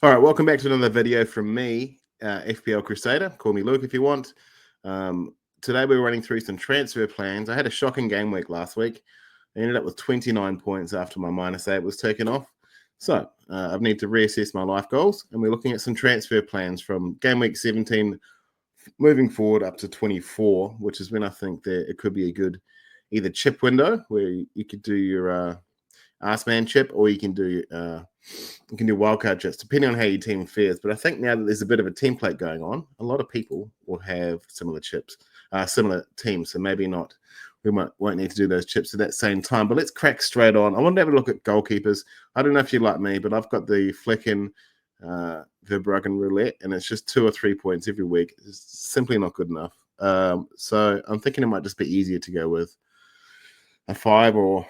All right, welcome back to another video from me, FPL Crusader. Call me Luke if you want. Today we're running through some transfer plans. I had a shocking game week last week. I ended up with 29 points after my -8 was taken off. So I need to reassess my life goals, and we're looking at some transfer plans from game week 17 moving forward up to 24, which is when I think that it could be a good either chip window where you could do your Arsman chip, or you can do wildcard chips, depending on how your team fares. But I think now that there's a bit of a template going on, a lot of people will have similar chips, similar teams. So maybe not. We won't need to do those chips at that same time. But let's crack straight on. I want to have a look at goalkeepers. I don't know if you're like me, but I've got the Flecken Verbruggen roulette, and it's just 2 or 3 points every week. It's simply not good enough. So I'm thinking it might just be easier to go with a 5 or,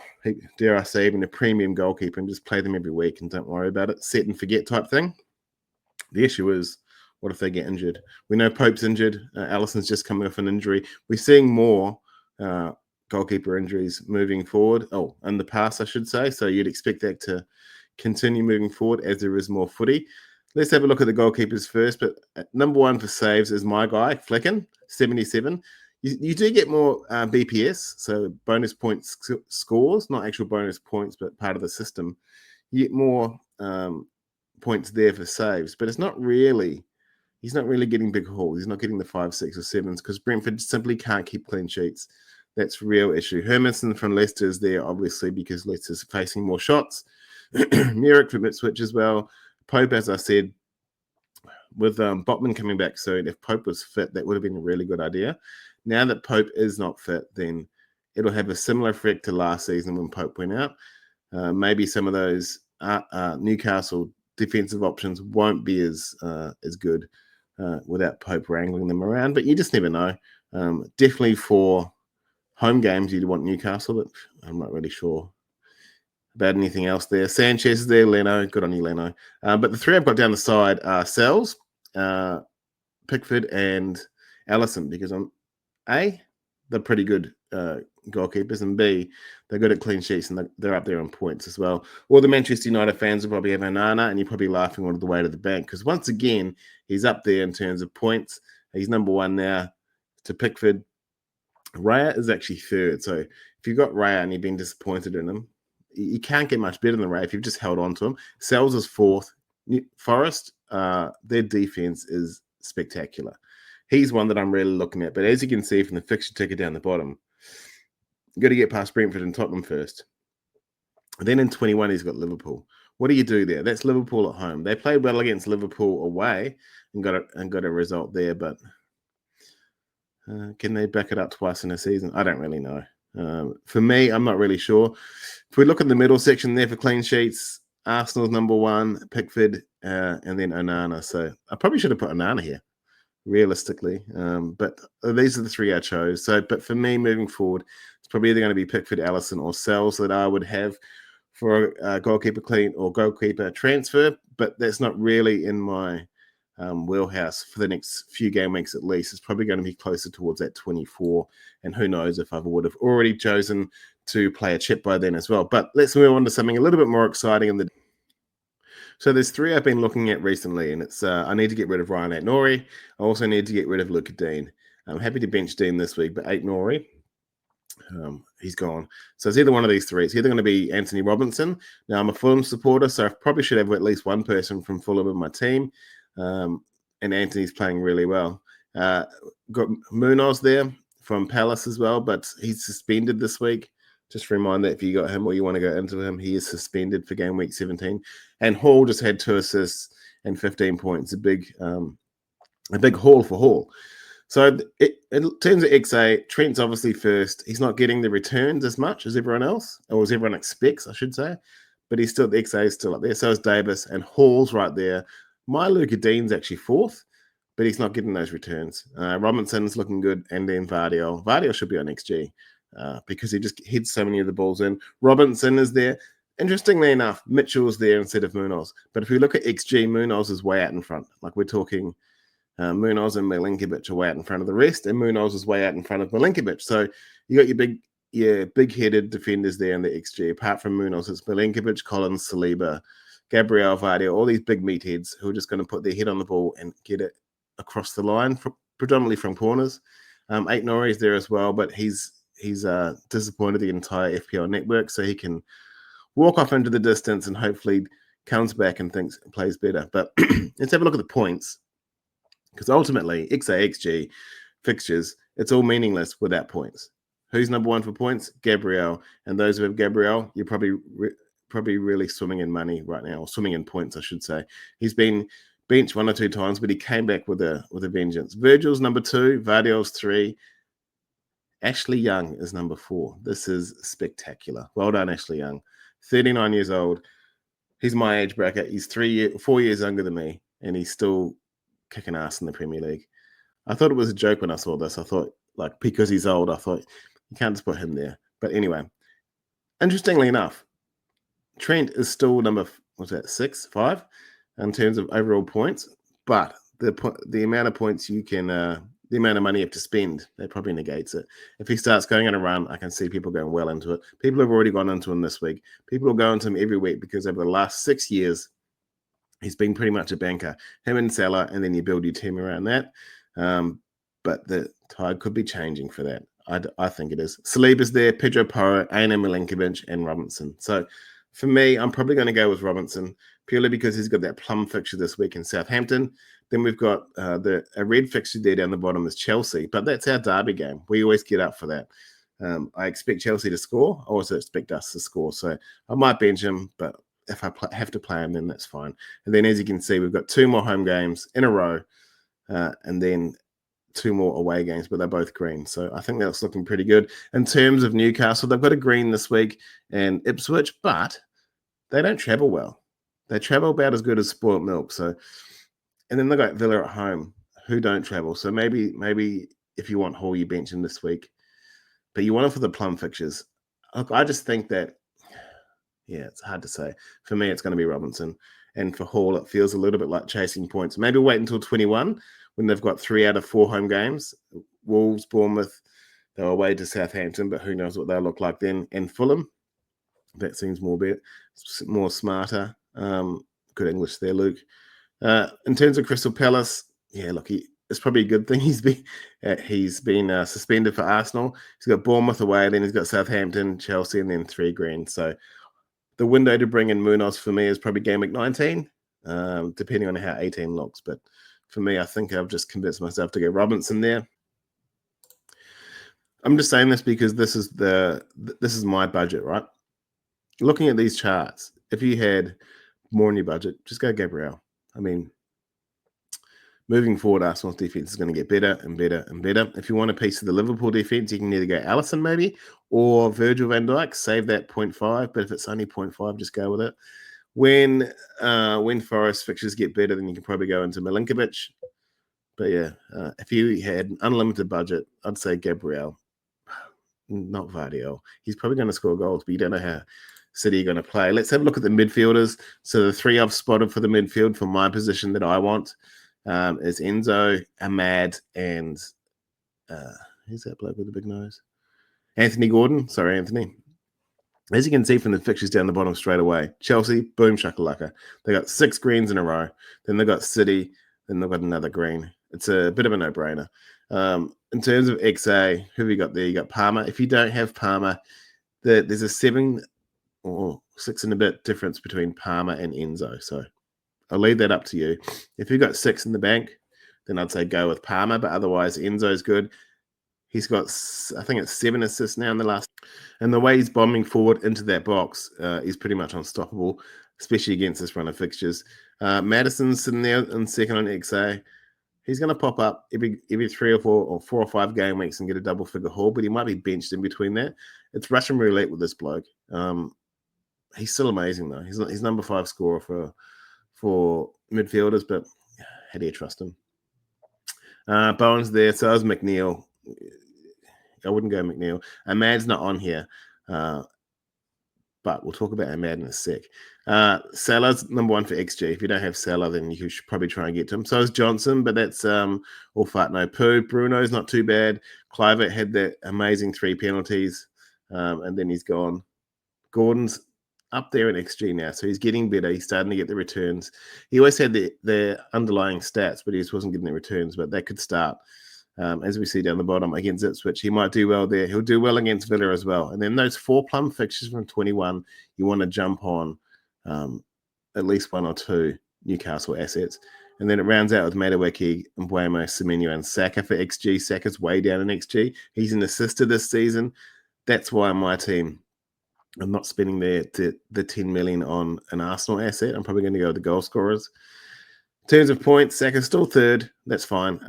dare I say, even a premium goalkeeper and just play them every week and don't worry about it. Set and forget type thing. The issue is, what if they get injured? We know Pope's injured. Allison's just coming off an injury. We're seeing more goalkeeper injuries moving forward. Oh, in the past, I should say. So you'd expect that to continue moving forward as there is more footy. Let's have a look at the goalkeepers first. But number one for saves is my guy, Flecken, 77. You do get more BPS, so bonus points scores, not actual bonus points, but part of the system. You get more points there for saves, but he's not really getting big hauls. He's not getting the 5, 6, or 7s because Brentford simply can't keep clean sheets. That's a real issue. Hermanson from Leicester is there, obviously, because Leicester's facing more shots. Merrick from Ipswich as well. Pope, as I said, with Botman coming back soon, if Pope was fit, that would have been a really good idea. Now that Pope is not fit, then it'll have a similar effect to last season when Pope went out. Maybe some of those Newcastle defensive options won't be as good without Pope wrangling them around, but you just never know. Definitely for home games, you'd want Newcastle, but I'm not really sure about anything else there. Sanchez is there, Leno, good on you, Leno. But the three I've got down the side are Sells, Pickford, and Allison, because they're pretty good goalkeepers, and B, they're good at clean sheets, and they're up there on points as well. All the Manchester United fans will probably have Onana, and you're probably laughing all the way to the bank, because once again, he's up there in terms of points. He's number one now to Pickford. Raya is actually third, so if you've got Raya and you've been disappointed in him, you can't get much better than Raya if you've just held on to him. Sells is fourth. Forest, their defense is spectacular. He's one that I'm really looking at. But as you can see from the fixture ticker down the bottom, you've got to get past Brentford and Tottenham first. And then in 21, he's got Liverpool. What do you do there? That's Liverpool at home. They played well against Liverpool away and got a result there. But can they back it up twice in a season? I don't really know. For me, I'm not really sure. If we look at the middle section there for clean sheets, Arsenal's number one, Pickford, and then Onana. So I probably should have put Onana here, realistically. But these are the three I chose. So, but for me, moving forward, it's probably either going to be Pickford, Allison, or Sells that I would have for a goalkeeper clean or goalkeeper transfer. But that's not really in my wheelhouse for the next few game weeks at least. It's probably going to be closer towards that 24. And who knows if I would have already chosen to play a chip by then as well. But let's move on to something a little bit more exciting. So there's three I've been looking at recently, and it's I need to get rid of Ryan Aït-Nouri. I also need to get rid of Luca Dean. I'm happy to bench Dean this week, but Aït-Nouri, he's gone. So it's either one of these three. It's either going to be Anthony Robinson. Now, I'm a Fulham supporter, so I probably should have at least one person from Fulham in my team. And Anthony's playing really well. Got Munoz there from Palace as well, but he's suspended this week. Just a reminder, if you got him or you want to go into him, he is suspended for game week 17. And Hall just had 2 assists and 15 points. A big haul for Hall. So in terms of XA, Trent's obviously first. He's not getting the returns as much as everyone else, or as everyone expects, I should say. But the XA is still up there. So is Davis, and Hall's right there. My Luca Dean's actually fourth, but he's not getting those returns. Robinson's looking good, and then Vardiol. Vardiol should be on XG because he just hits so many of the balls in. Robinson is there. Interestingly enough, Mitchell's there instead of Munoz. But if we look at XG, Munoz is way out in front. Like we're talking Munoz and Milinkovic are way out in front of the rest, and Munoz is way out in front of Milinkovic. So you got your big-headed defenders there in the XG. Apart from Munoz, it's Milinkovic, Collins, Saliba, Gabriel, Vardy, all these big meatheads who are just going to put their head on the ball and get it across the line, predominantly from corners. Eight Norrie's there as well, but he's disappointed the entire FPL network, so he can walk off into the distance and hopefully comes back and plays better. But let's have a look at the points, because ultimately XA, XG, fixtures, it's all meaningless without points. Who's number one for points? Gabriel. And those who have Gabriel, you're probably really swimming in money right now, or swimming in points, I should say. He's been benched 1 or 2 times, but he came back with a vengeance. Virgil's number 2, Vardiol's 3. Ashley Young is number 4. This is spectacular. Well done, Ashley Young. 39 years old. He's my age bracket. He's 4 years younger than me, and he's still kicking ass in the Premier League. I thought it was a joke when I saw this. I thought, like, because he's old, I thought, you can't just put him there. But anyway, interestingly enough, Trent is still number, 5 in terms of overall points, but the amount of points you can, the amount of money you have to spend, that probably negates it. If he starts going on a run, I can see people going well into it. People have already gone into him this week. People will go into him every week because over the last 6 years, he's been pretty much a banker. Him and Salah, and then you build your team around that. But the tide could be changing for that. I think it is. Saliba's there, Pedro Porro, Aina Milinkovic, and Robinson. So for me, I'm probably going to go with Robinson purely because he's got that plum fixture this week in Southampton. Then we've got a red fixture there down the bottom is Chelsea, but that's our derby game. We always get up for that. I expect Chelsea to score. I also expect us to score. So I might bench him, but if I have to play him, then that's fine. And then as you can see, we've got 2 more home games in a row, and then 2 more away games, but they're both green. So I think that's looking pretty good. In terms of Newcastle, they've got a green this week and Ipswich, but they don't travel well. They travel about as good as spoilt milk. So, and then they've got Villa at home, who don't travel. So maybe if you want Hall, you bench him this week, but you want him for the plum fixtures. Look, I just think that, yeah, it's hard to say. For me, it's going to be Robinson. And for Hall, it feels a little bit like chasing points. Maybe wait until 21 when they've got 3 out of 4 home games. Wolves, Bournemouth, they're away to Southampton, but who knows what they'll look like then. And Fulham, that seems more smarter. Good English there, Luke. In terms of Crystal Palace, yeah, look, it's probably a good thing he's been suspended for Arsenal. He's got Bournemouth away, then he's got Southampton, Chelsea, and then 3 green. So the window to bring in Munoz for me is probably game week 19, depending on how 18 looks. But for me, I think I've just convinced myself to get Robinson there. I'm just saying this because this is my budget, right? Looking at these charts, if you had more in your budget, just go Gabriel. I mean, moving forward, Arsenal's defense is going to get better and better and better. If you want a piece of the Liverpool defense, you can either go Alisson maybe or Virgil van Dijk. Save that 0.5, but if it's only 0.5, just go with it. When Forest fixtures get better, then you can probably go into Milinkovic. But yeah, if you had an unlimited budget, I'd say Gabriel, not Vardiol. He's probably going to score goals, but you don't know how City are going to play. Let's have a look at the midfielders. So the 3 I've spotted for the midfield for my position that I want is Enzo, Ahmad, and who's that bloke with the big nose? Anthony Gordon. Sorry, Anthony. As you can see from the fixtures down the bottom straight away, Chelsea, boom, shakalaka. They got 6 greens in a row. Then they got City. Then they've got another green. It's a bit of a no-brainer. In terms of XA, who have you got there? You got Palmer. If you don't have Palmer, there's a 7 or 6 and a bit difference between Palmer and Enzo. So I'll leave that up to you. If you've got 6 in the bank, then I'd say go with Palmer. But otherwise, Enzo's good. He's got, I think it's 7 assists now in the last. And the way he's bombing forward into that box, he's pretty much unstoppable, especially against this run of fixtures. Madison's sitting there in second on XA. He's going to pop up every 3 or 4 or 4 or 5 game weeks and get a double figure haul, but he might be benched in between that. It's Russian roulette with this bloke. He's still amazing though. He's number 5 scorer for midfielders, but how do you trust him? Bowen's there, so is McNeil. I wouldn't go McNeil. Ahmad's not on here, but we'll talk about Ahmad in a sec. Salah's number 1 for XG. If you don't have Salah, then you should probably try and get to him. So is Johnson, but that's all fart no poo. Bruno's not too bad. Clivert had that amazing 3 penalties, and then he's gone. Gordon's up there in XG now, so he's getting better. He's starting to get the returns. He always had the underlying stats, but he just wasn't getting the returns. But that could start, as we see down the bottom against Ipswich. He might do well there. He'll do well against Villa as well. And then those 4 plum fixtures from 21, you want to jump on at least 1 or 2 Newcastle assets. And then it rounds out with Madueke, Mbeumo, Semenyo, and Saka for XG. Saka's way down in XG. He's an assister this season. That's why my team, I'm not spending the 10 million on an Arsenal asset. I'm probably going to go with the goal scorers. In terms of points, Saka's still third. That's fine.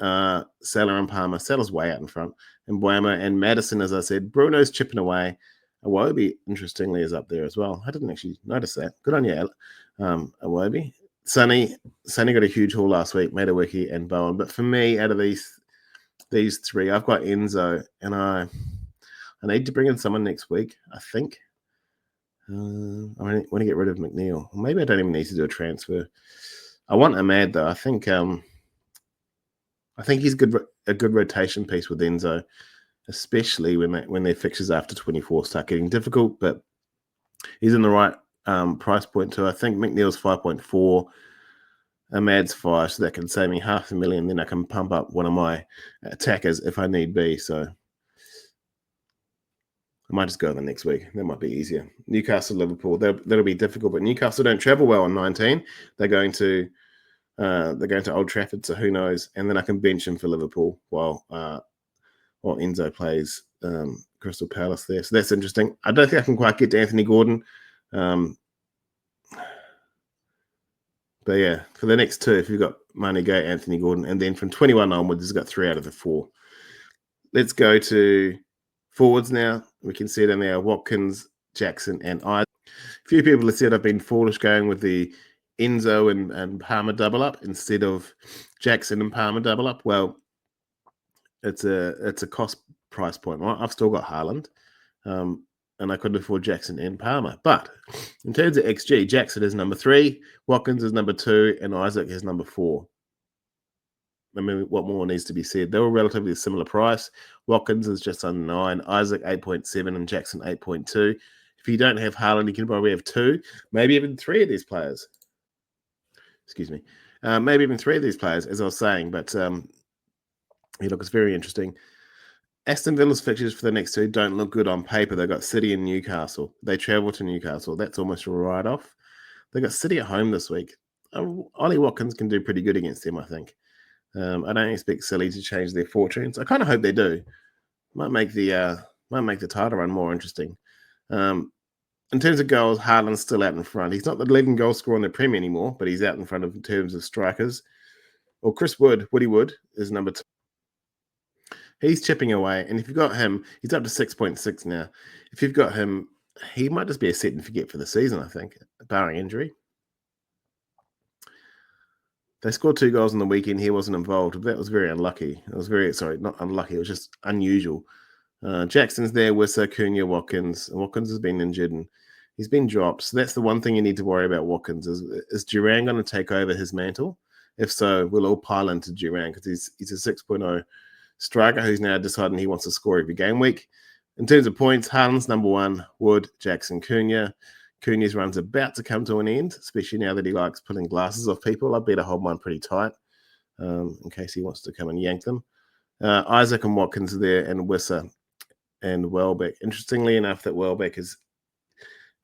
Salah and Palmer. Salah's way out in front. And Mbeumo and Maddison, as I said. Bruno's chipping away. Iwobi, interestingly, is up there as well. I didn't actually notice that. Good on you, Iwobi. Sonny got a huge haul last week, Madueke and Bowen. But for me, out of these 3, I've got Enzo, and I need to bring in someone next week, I think. I want to get rid of McNeil. Maybe I don't even need to do a transfer. I want Ahmad, though. I think he's a good rotation piece with Enzo, especially when their fixtures after 24 start getting difficult. But he's in the right price point too. I think McNeil's 5.4, Ahmad's 5, so that can save me $500,000. Then I can pump up one of my attackers if I need be. So I might just go the next week. That might be easier. Newcastle, Liverpool. That'll be difficult, but Newcastle don't travel well on 19. They're going to Old Trafford, so who knows? And then I can bench him for Liverpool while Enzo plays Crystal Palace there. So that's interesting. I don't think I can quite get to Anthony Gordon. But yeah, for the next 2, if you've got money, go Anthony Gordon. And then from 21 onwards, he's got 3 out of the 4. Let's go to forwards now. We can see them there, Watkins, Jackson, and I. A few people have said I've been foolish going with the Enzo and Palmer double up instead of Jackson and Palmer double up. Well, it's a cost price point, right? I've still got Haaland, and I couldn't afford Jackson and Palmer. But in terms of XG, Jackson is number 3, Watkins is number 2, and Isaac is number 4. I mean, what more needs to be said? They were relatively similar price. Watkins is just under 9, Isaac 8.7, and Jackson 8.2. If you don't have Haaland, you can probably have 2, maybe even 3 of these players. Excuse me. Maybe even 3 of these players, as I was saying. But it's very interesting. Aston Villa's fixtures for the next 2 don't look good on paper. They've got City and Newcastle. They travel to Newcastle. That's almost a write-off. They've got City at home this week. Ollie Watkins can do pretty good against them, I think. I don't expect City to change their fortunes. I kind of hope they do. Might make the title run more interesting. In terms of goals, Haaland's still out in front. He's not the leading goal scorer in the Premier anymore, but he's out in front in terms of strikers. Or Chris Woody Wood is number 2. He's chipping away, and if you've got him, he's up to 6.6 now. If you've got him, he might just be a set and forget for the season, I think, barring injury. They scored 2 goals on the weekend. He wasn't involved. That was very unlucky. It was not unlucky. It was just unusual. Jackson's there, Wissa, Cunha, Watkins. Watkins has been injured and he's been dropped. So that's the one thing you need to worry about Watkins. Is Duran going to take over his mantle? If so, we'll all pile into Duran because he's a 6.0 striker who's now deciding he wants to score every game week. In terms of points, Haaland's number 1, Wood, Jackson, Cunha. Cunha's run's about to come to an end, especially now that he likes pulling glasses off people. I better hold mine pretty tight in case he wants to come and yank them. Isaac and Watkins are there, and Wissa and Welbeck. Interestingly enough, that Welbeck is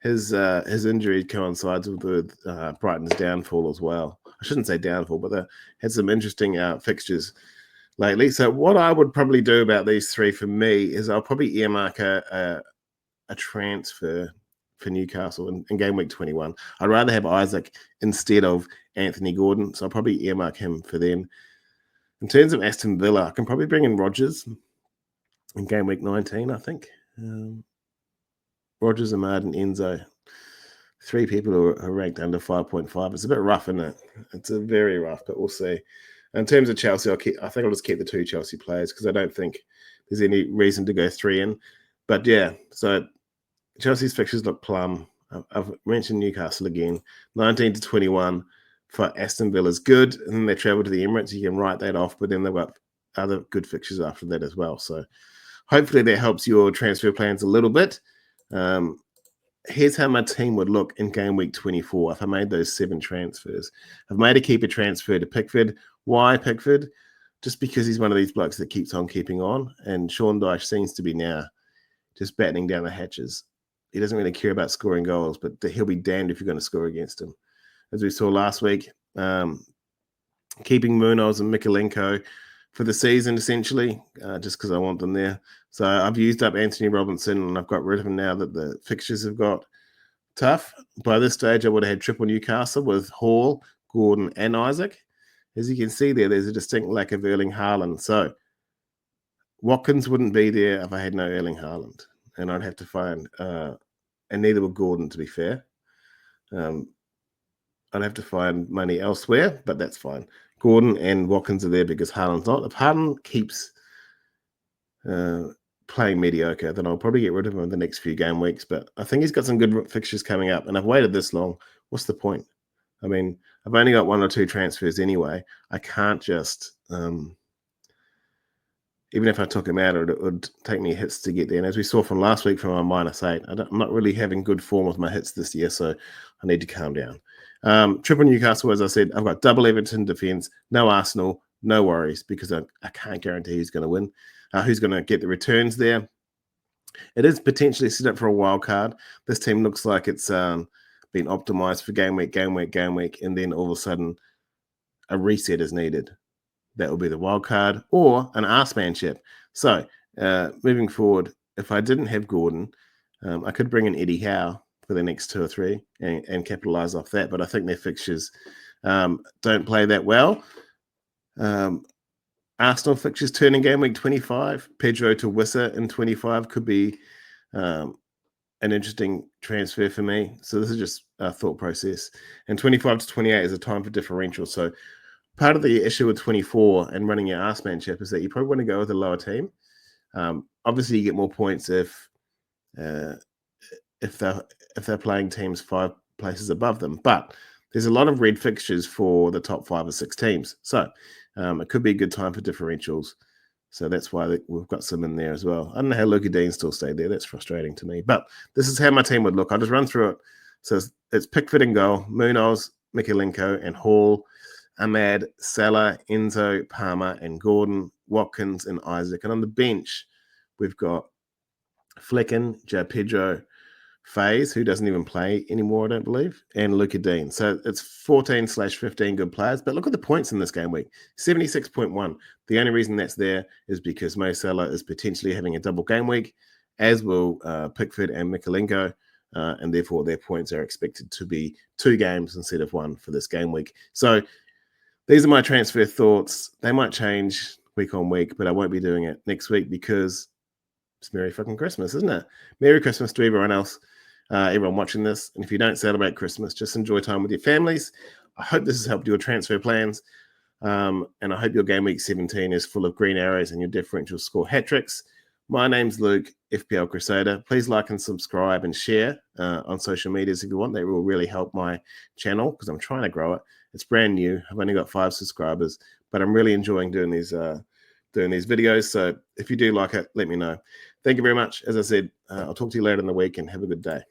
his injury coincides with Brighton's downfall as well. I shouldn't say downfall, but they had some interesting fixtures lately. So what I would probably do about these 3 for me is I'll probably earmark a transfer for Newcastle in game week 21. I'd rather have Isaac instead of Anthony Gordon, so I'll probably earmark him for them. In terms of Aston Villa, I can probably bring in Rodgers in game week 19, I think. Rodgers, Ahmad, and Enzo. 3 people who are ranked under 5.5. It's a bit rough, isn't it? It's a very rough, but we'll see. In terms of Chelsea, I think I'll just keep the 2 Chelsea players because I don't think there's any reason to go 3 in. But yeah, so Chelsea's fixtures look plum. I've mentioned Newcastle again. 19 to 21 for Aston Villa's good. And then they travel to the Emirates. You can write that off, but then they've got other good fixtures after that as well. So hopefully that helps your transfer plans a little bit. here's how my team would look in game week 24 if I made those 7 transfers. I've made a keeper transfer to Pickford. Why Pickford? Just because he's one of these blokes that keeps on keeping on, and Sean Dyche seems to be now just battening down the hatches. He doesn't really care about scoring goals, but he'll be damned if you're going to score against him. As we saw last week, keeping Munoz and Mikalenko for the season, essentially, just because I want them there. So I've used up Anthony Robinson, and I've got rid of him now that the fixtures have got tough. By this stage, I would have had triple Newcastle with Hall, Gordon, and Isaac. As you can see there, there's a distinct lack of Erling Haaland. So Watkins wouldn't be there if I had no Erling Haaland, and I'd have to find, and neither would Gordon, to be fair. I'd have to find money elsewhere, but that's fine. Gordon and Watkins are there because Haaland's not. If Haaland keeps playing mediocre, then I'll probably get rid of him in the next few game weeks. But I think he's got some good fixtures coming up, and I've waited this long. What's the point? I mean, I've only got 1 or 2 transfers anyway. I can't just, even if I took him out, it would take me hits to get there. And as we saw from last week from my -8, I'm not really having good form with my hits this year, so I need to calm down. Triple Newcastle, as I said, I've got double Everton defense, no Arsenal, no worries, because I can't guarantee who's going to win, who's going to get the returns there. It is potentially set up for a wild card. This team looks like it's been optimized for game week, and then all of a sudden a reset is needed. That will be the wild card or an arsemanship. So moving forward, if I didn't have Gordon, I could bring in Eddie Howe for the next 2 or 3 and capitalize off that. But I think their fixtures don't play that well. Arsenal fixtures turn in game week 25. Pedro to Wissa in 25 could be an interesting transfer for me. So this is just a thought process. And 25 to 28 is a time for differential. So part of the issue with 24 and running your arsemanship is that you probably want to go with a lower team. Obviously, you get more points if they're playing teams 5 places above them. But there's a lot of red fixtures for the top 5 or 6 teams. So it could be a good time for differentials. So that's why we've got some in there as well. I don't know how Luka Dean still stayed there. That's frustrating to me. But this is how my team would look. I'll just run through it. So it's Pickford in goal, Munoz, Mikalenko, and Hall, Ahmad, Salah, Enzo, Palmer, and Gordon, Watkins, and Isaac. And on the bench, we've got Flecken, Joe Pedro, Faze, who doesn't even play anymore, I don't believe, and Luka Dean. So it's 14/15 good players. But look at the points in this game week, 76.1. The only reason that's there is because Mo Salah is potentially having a double game week, as will Pickford and Mikalenko, and therefore their points are expected to be 2 games instead of 1 for this game week. So these are my transfer thoughts. They might change week on week, but I won't be doing it next week because it's Merry fucking Christmas, isn't it? Merry Christmas to everyone else. Everyone watching this. And if you don't celebrate Christmas, just enjoy time with your families. I hope this has helped your transfer plans. And I hope your game week 17 is full of green arrows and your differential score hat tricks. My name's Luke, FPL Crusader. Please like and subscribe and share on social medias if you want. That will really help my channel because I'm trying to grow it. It's brand new. I've only got 5 subscribers, but I'm really enjoying doing these videos. So if you do like it, let me know. Thank you very much. As I said, I'll talk to you later in the week and have a good day.